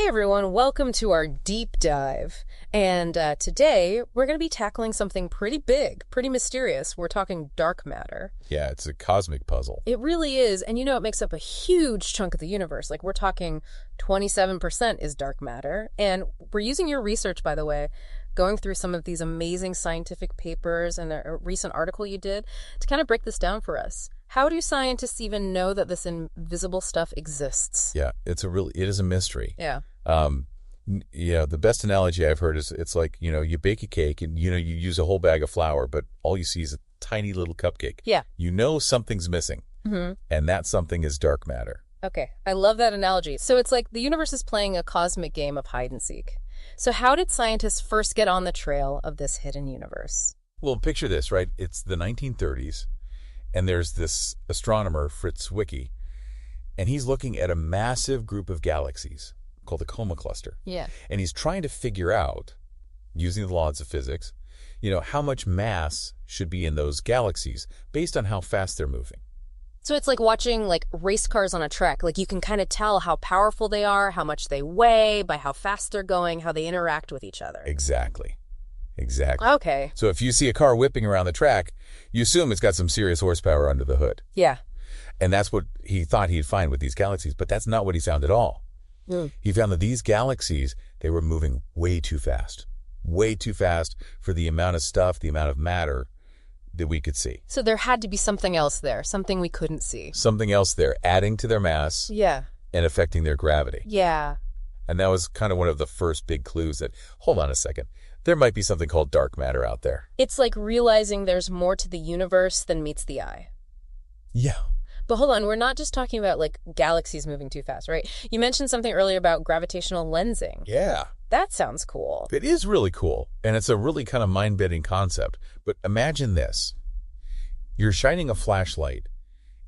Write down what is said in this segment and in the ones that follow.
Hey everyone, welcome to our deep dive. And today we're going to be tackling something pretty big, pretty mysterious. We're talking dark matter. Yeah, it's a cosmic puzzle. It really is. And it makes up a huge chunk of the universe. Like we're talking 27% is dark matter. And we're using your research, by the way, going through some of these amazing scientific papers and a recent article you did to kind of break this down for us. How do scientists even know that this invisible stuff exists? Yeah, it is a mystery. Yeah. The best analogy I've heard is it's like, you bake a cake and, you use a whole bag of flour, but all you see is a tiny little cupcake. Yeah. You know something's missing, and that something is dark matter. Okay, I love that analogy. So it's like the universe is playing a cosmic game of hide and seek. So how did scientists first get on the trail of this hidden universe? Well, picture this, right? It's the 1930s. And there's this astronomer, Fritz Zwicky, and he's looking at a massive group of galaxies called the Coma Cluster. Yeah. And he's trying to figure out, using the laws of physics, how much mass should be in those galaxies based on how fast they're moving. So it's like watching race cars on a track. Like you can kind of tell how powerful they are, how much they weigh, by how fast they're going, how they interact with each other. Exactly. Okay. So if you see a car whipping around the track, you assume it's got some serious horsepower under the hood. Yeah. And that's what he thought he'd find with these galaxies, but that's not what he found at all. He found that these galaxies, they were moving way too fast for the amount of stuff, the amount of matter that we could see. So there had to be something else there, something we couldn't see. Something else there, adding to their mass Yeah. and affecting their gravity. Yeah. And that was kind of one of the first big clues that, hold on a second, there might be something called dark matter out there. It's like realizing there's more to the universe than meets the eye. Yeah. But hold on, we're not just talking about galaxies moving too fast, right? You mentioned something earlier about gravitational lensing. Yeah. That sounds cool. It is really cool, and it's a really kind of mind-bending concept. But imagine this. You're shining a flashlight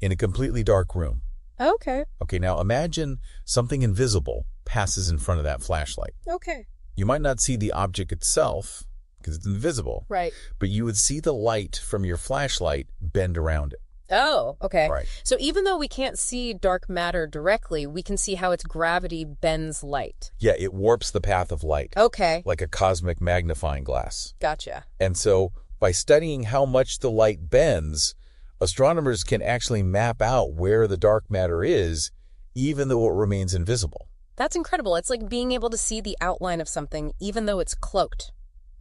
in a completely dark room. Okay. Okay, now imagine something invisible passes in front of that flashlight. Okay. You might not see the object itself because it's invisible. Right. But you would see the light from your flashlight bend around it. Oh, okay. Right. So even though we can't see dark matter directly, we can see how its gravity bends light. Yeah, it warps the path of light. Okay. Like a cosmic magnifying glass. Gotcha. And so by studying how much the light bends, astronomers can actually map out where the dark matter is, even though it remains invisible. That's incredible. It's like being able to see the outline of something, even though it's cloaked.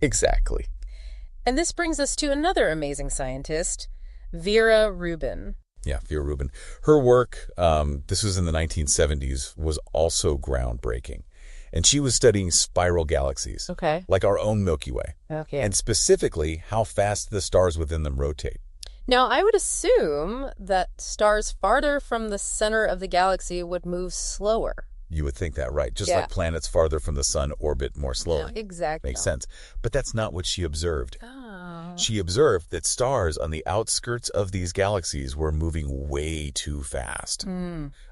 Exactly. And this brings us to another amazing scientist, Vera Rubin. Yeah, Vera Rubin. Her work, this was in the 1970s, was also groundbreaking. And she was studying spiral galaxies. Okay. Like our own Milky Way. Okay. And specifically, how fast the stars within them rotate. Now, I would assume that stars farther from the center of the galaxy would move slower. You would think that, right? Just Yeah. like planets farther from the sun orbit more slowly. Yeah, exactly. Makes sense. But that's not what she observed. Oh. She observed that stars on the outskirts of these galaxies were moving way too fast.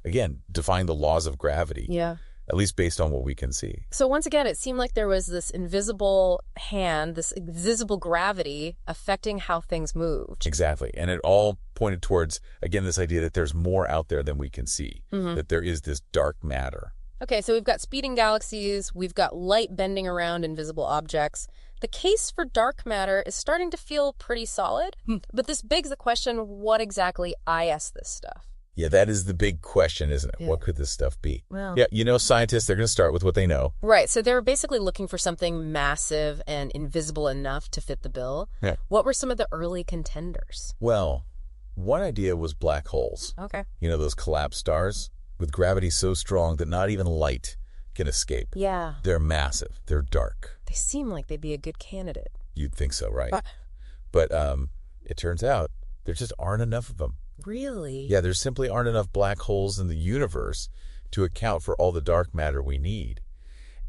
Again, defying the laws of gravity, Yeah. at least based on what we can see. So once again, it seemed like there was this invisible hand, this invisible gravity affecting how things moved. Exactly. And it all pointed towards, again, this idea that there's more out there than we can see, that there is this dark matter. Okay, so we've got speeding galaxies, we've got light bending around invisible objects. The case for dark matter is starting to feel pretty solid, but this begs the question, what exactly is this stuff? Yeah, that is the big question, isn't it? Yeah. What could this stuff be? Well, Yeah, scientists, they're going to start with what they know. right, so they were basically looking for something massive and invisible enough to fit the bill. Yeah. What were some of the early contenders? Well, one idea was black holes. Okay. Those collapsed stars with gravity so strong that not even light can escape. Yeah. They're massive. They're dark. They seem like they'd be a good candidate. You'd think so, right? But- But it turns out there just aren't enough of them. Really? Yeah, there simply aren't enough black holes in the universe to account for all the dark matter we need.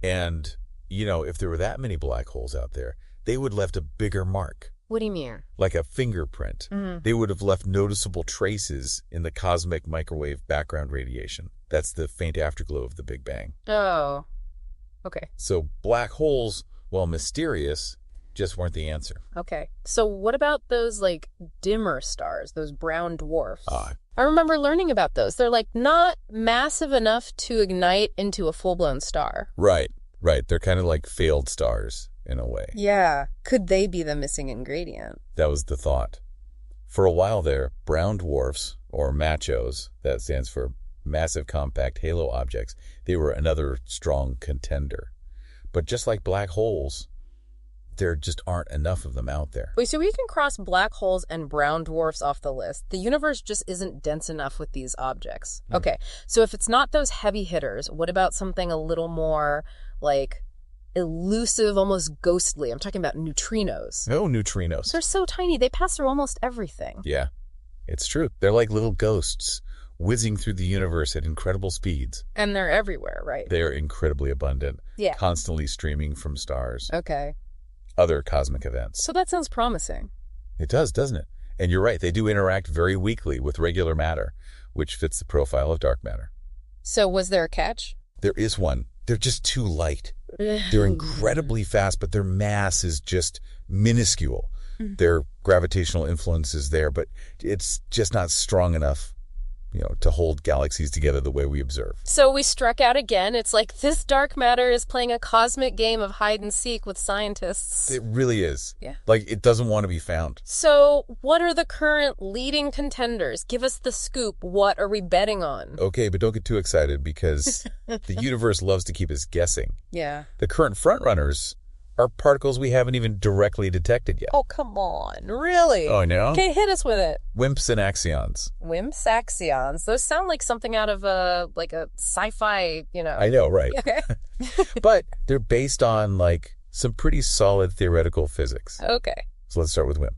And, if there were that many black holes out there, they would have left a bigger mark. What do you mean? Like a fingerprint. They would have left noticeable traces in the cosmic microwave background radiation. That's the faint afterglow of the Big Bang. Oh, okay. So black holes, while mysterious, just weren't the answer. Okay. So what about those dimmer stars, those brown dwarfs? I remember learning about those. They're like not massive enough to ignite into a full-blown star. Right. They're kind of like failed stars in a way. Yeah. Could they be the missing ingredient? That was the thought. For a while there, brown dwarfs, or machos, that stands for massive compact halo objects, they were another strong contender. But just like black holes, there just aren't enough of them out there. Wait, so we can cross black holes and brown dwarfs off the list. The universe just isn't dense enough with these objects. Okay, so if it's not those heavy hitters, what about something a little more like elusive, almost ghostly? I'm talking about neutrinos. Oh, neutrinos. They're so tiny, they pass through almost everything. Yeah, it's true. They're like little ghosts whizzing through the universe at incredible speeds. And they're everywhere, right? They're incredibly abundant, constantly streaming from stars. Okay. Other cosmic events. So that sounds promising. It does, doesn't it? And you're right, they do interact very weakly with regular matter, which fits the profile of dark matter. So was there a catch? There is one. They're just too light. They're incredibly fast, but their mass is just minuscule. Their gravitational influence is there, but it's just not strong enough, to hold galaxies together the way we observe. So we struck out again. It's like this dark matter is playing a cosmic game of hide and seek with scientists. It really is. Yeah. Like, it doesn't want to be found. So what are the current leading contenders? Give us the scoop. What are we betting on? Okay, but don't get too excited because the universe loves to keep us guessing. Yeah. The current frontrunners are particles we haven't even directly detected yet. Oh, come on. Really? Oh, no? Okay, hit us with it. WIMPs and axions. WIMPs, axions. Those sound like something out of a sci-fi, I know, right. Okay. But they're based on, some pretty solid theoretical physics. Okay. So let's start with WIMP.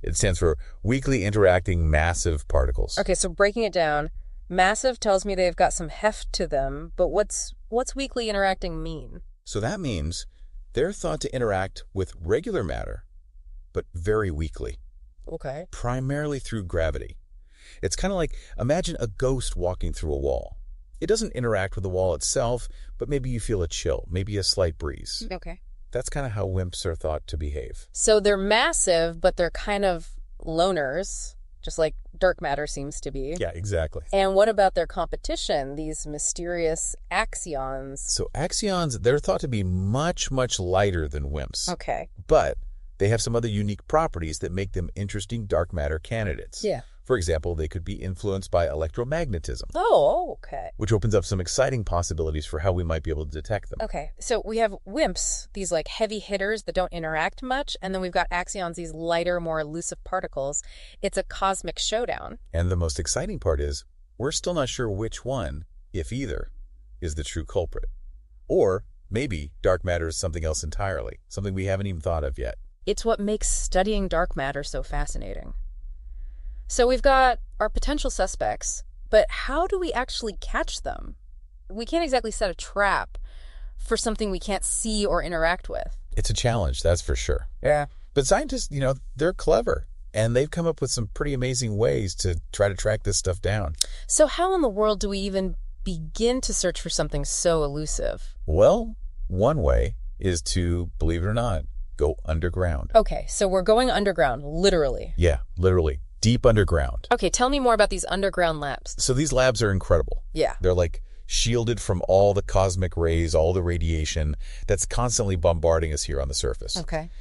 It stands for weakly interacting massive particles. Okay, so breaking it down, massive tells me they've got some heft to them, but what's weakly interacting mean? So that means they're thought to interact with regular matter, but very weakly. Okay. Primarily through gravity. It's kind of like, imagine a ghost walking through a wall. It doesn't interact with the wall itself, but maybe you feel a chill, maybe a slight breeze. Okay. That's kind of how WIMPs are thought to behave. So they're massive, but they're kind of loners, just like dark matter seems to be. Yeah, exactly. And what about their competition, these mysterious axions? So axions, they're thought to be much, much lighter than WIMPs. Okay. But they have some other unique properties that make them interesting dark matter candidates. Yeah. For example, they could be influenced by electromagnetism. Oh, okay. Which opens up some exciting possibilities for how we might be able to detect them. Okay, so we have WIMPs, these heavy hitters that don't interact much, and then we've got axions, these lighter, more elusive particles. It's a cosmic showdown. And the most exciting part is, we're still not sure which one, if either, is the true culprit. Or maybe dark matter is something else entirely, something we haven't even thought of yet. It's what makes studying dark matter so fascinating. So we've got our potential suspects, but how do we actually catch them? We can't exactly set a trap for something we can't see or interact with. It's a challenge, that's for sure. Yeah. But scientists, they're clever, and they've come up with some pretty amazing ways to try to track this stuff down. So how in the world do we even begin to search for something so elusive? Well, one way is to, believe it or not, go underground. Okay, so we're going underground, literally. Yeah, literally. Deep underground. Okay, tell me more about these underground labs. So these labs are incredible. Yeah. They're shielded from all the cosmic rays, all the radiation that's constantly bombarding us here on the surface. Okay.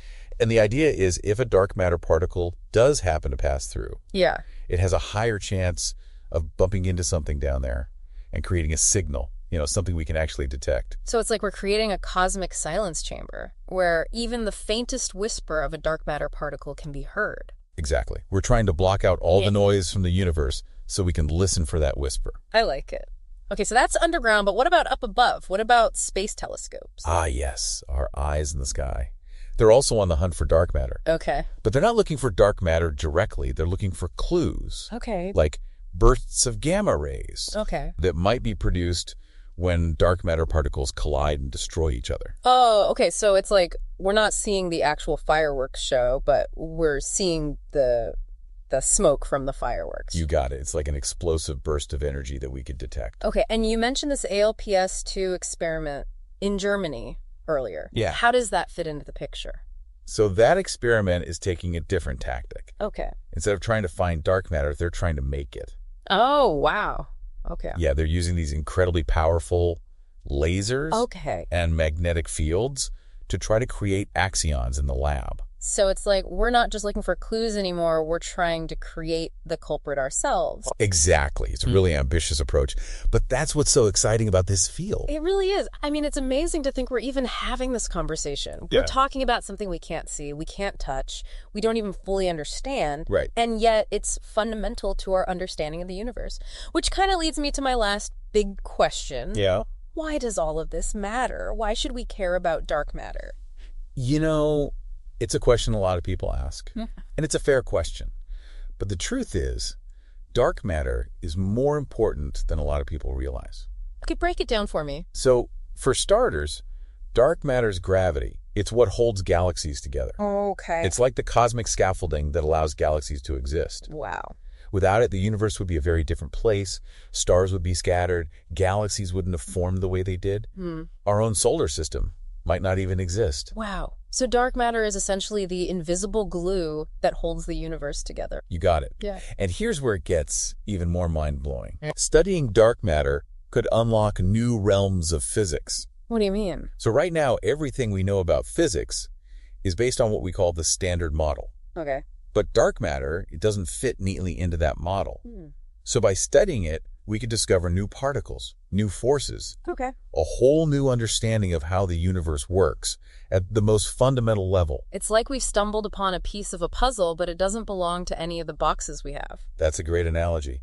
And the idea is if a dark matter particle does happen to pass through, yeah, it has a higher chance of bumping into something down there and creating a signal, something we can actually detect. So it's like we're creating a cosmic silence chamber where even the faintest whisper of a dark matter particle can be heard. Exactly. We're trying to block out all the noise from the universe so we can listen for that whisper. I like it. Okay, so that's underground, but what about up above? What about space telescopes? Ah, yes, our eyes in the sky. They're also on the hunt for dark matter. Okay. But they're not looking for dark matter directly. They're looking for clues. Okay. Like bursts of gamma rays. Okay. That might be produced when dark matter particles collide and destroy each other. Oh, okay. So it's like we're not seeing the actual fireworks show, but we're seeing the smoke from the fireworks. You got it. It's like an explosive burst of energy that we could detect. Okay. And you mentioned this ALPS-2 experiment in Germany earlier. Yeah. How does that fit into the picture? So that experiment is taking a different tactic. Okay. Instead of trying to find dark matter, they're trying to make it. Oh, wow. Okay. Yeah, they're using these incredibly powerful lasers Okay. and magnetic fields to try to create axions in the lab. So it's like we're not just looking for clues anymore, we're trying to create the culprit ourselves. Exactly. It's a really ambitious approach. But that's what's so exciting about this field. It really is. I mean, it's amazing to think we're even having this conversation. We're talking about something we can't see, we can't touch, we don't even fully understand. Right. And yet it's fundamental to our understanding of the universe. Which kind of leads me to my last big question. Yeah. Why does all of this matter? Why should we care about dark matter? You know, it's a question a lot of people ask, and it's a fair question. But the truth is, dark matter is more important than a lot of people realize. Okay, break it down for me. So, for starters, dark matter's gravity. It's what holds galaxies together. Okay. It's like the cosmic scaffolding that allows galaxies to exist. Wow. Without it, the universe would be a very different place. Stars would be scattered. Galaxies wouldn't have formed the way they did. Our own solar system might not even exist. Wow. So dark matter is essentially the invisible glue that holds the universe together. You got it. Yeah. And here's where it gets even more mind-blowing. Studying dark matter could unlock new realms of physics. What do you mean? So right now, everything we know about physics is based on what we call the standard model. Okay. But dark matter, it doesn't fit neatly into that model. So by studying it, we could discover new particles, new forces, Okay. a whole new understanding of how the universe works at the most fundamental level. It's like we've stumbled upon a piece of a puzzle, but it doesn't belong to any of the boxes we have. That's a great analogy.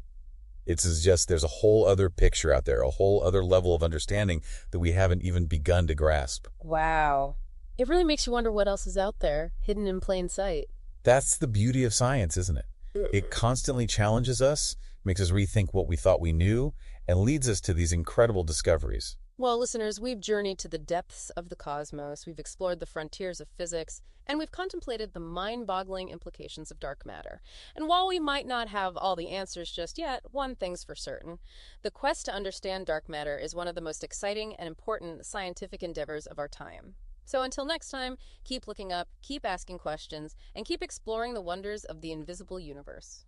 It's as just there's a whole other picture out there, a whole other level of understanding that we haven't even begun to grasp. Wow. It really makes you wonder what else is out there, hidden in plain sight. That's the beauty of science, isn't it? It constantly challenges us, makes us rethink what we thought we knew, and leads us to these incredible discoveries. Well, listeners, we've journeyed to the depths of the cosmos, we've explored the frontiers of physics, and we've contemplated the mind-boggling implications of dark matter. And while we might not have all the answers just yet, one thing's for certain. The quest to understand dark matter is one of the most exciting and important scientific endeavors of our time. So until next time, keep looking up, keep asking questions, and keep exploring the wonders of the invisible universe.